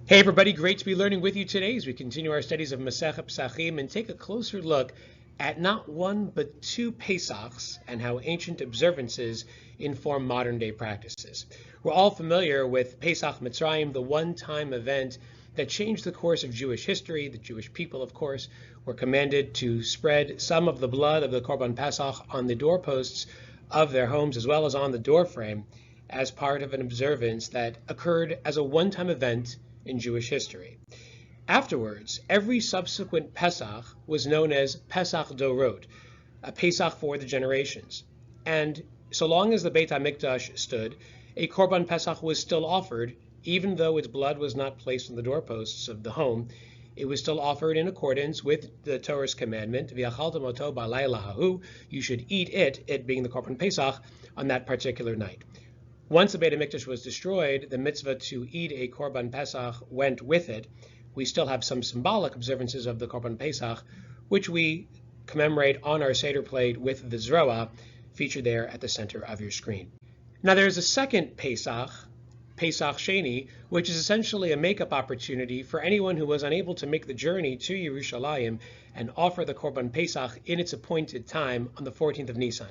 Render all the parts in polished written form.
Hey everybody, great to be learning with you today as we continue our studies of Pesach Mitzrayim and take a closer look at not one but two Pesachs and how ancient observances inform modern day practices. We're all familiar with Pesach Mitzrayim, the one-time event that changed the course of Jewish history. The Jewish people, of course, were commanded to spread some of the blood of the Korban Pesach on the doorposts of their homes as well as on the doorframe as part of an observance that occurred as a one-time event in Jewish history. Afterwards, every subsequent Pesach was known as Pesach Dorot, a Pesach for the generations. And so long as the Beit HaMikdash stood, a Korban Pesach was still offered, even though its blood was not placed on the doorposts of the home. It was still offered in accordance with the Torah's commandment, V'yachaltem oto b'layla hahu, you should eat it being the Korban Pesach, on that particular night. Once the Beit HaMikdash was destroyed, the mitzvah to eat a Korban Pesach went with it. We still have some symbolic observances of the Korban Pesach, which we commemorate on our Seder plate with the Zroa, featured there at the center of your screen. Now there's a second Pesach, Pesach Sheini, which is essentially a makeup opportunity for anyone who was unable to make the journey to Yerushalayim and offer the Korban Pesach in its appointed time on the 14th of Nisan.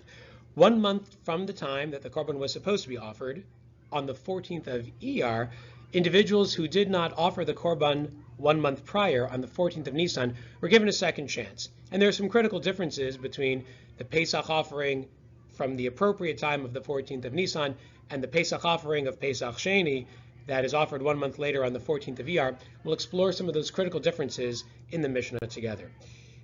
1 month from the time that the Korban was supposed to be offered, on the 14th of Iyar, individuals who did not offer the Korban 1 month prior on the 14th of Nisan were given a second chance. And there are some critical differences between the Pesach offering from the appropriate time of the 14th of Nisan and the Pesach offering of Pesach Sheini that is offered 1 month later on the 14th of Iyar. We'll explore some of those critical differences in the Mishnah together.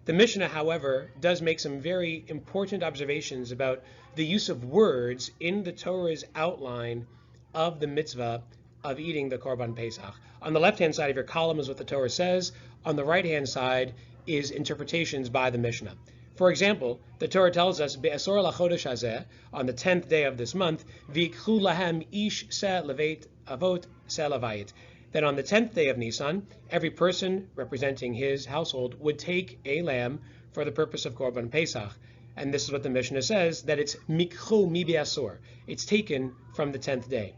The Mishnah, however, does make some very important observations about the use of words in the Torah's outline of the mitzvah of eating the Korban Pesach. On the left-hand side of your column is what the Torah says. On the right-hand side is interpretations by the Mishnah. For example, the Torah tells us, Be'asor lachodesh hazeh, on the 10th day of this month, V'ikchu lahem ish se levet avot se levayit. Then on the 10th day of Nisan, every person representing his household would take a lamb for the purpose of Korban Pesach. And this is what the Mishnah says, that it's mikchu mi be'asor. It's taken from the 10th day.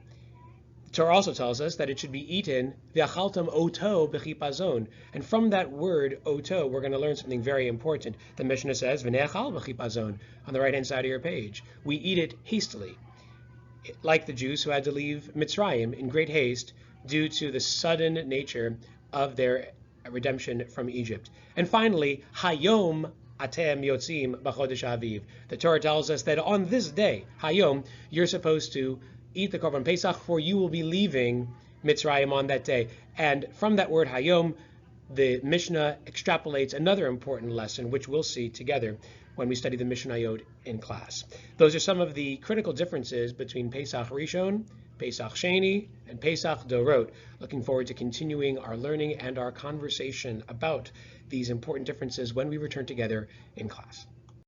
The Torah also tells us that it should be eaten v'achaltem oto b'chipazon. And from that word oto, we're going to learn something very important. The Mishnah says v'ne'achal b'chipazon on the right-hand side of your page. We eat it hastily, like the Jews who had to leave Mitzrayim in great haste due to the sudden nature of their redemption from Egypt. And finally, Hayom atem yotzim b'chodesh aviv. The Torah tells us that on this day, Hayom, you're supposed to eat the Korban Pesach, for you will be leaving Mitzrayim on that day. And from that word Hayom, the Mishnah extrapolates another important lesson, which we'll see together when we study the Mishnayot in class. Those are some of the critical differences between Pesach Rishon, Pesach Sheini, and Pesach Dorot. Looking forward to continuing our learning and our conversation about these important differences when we return together in class.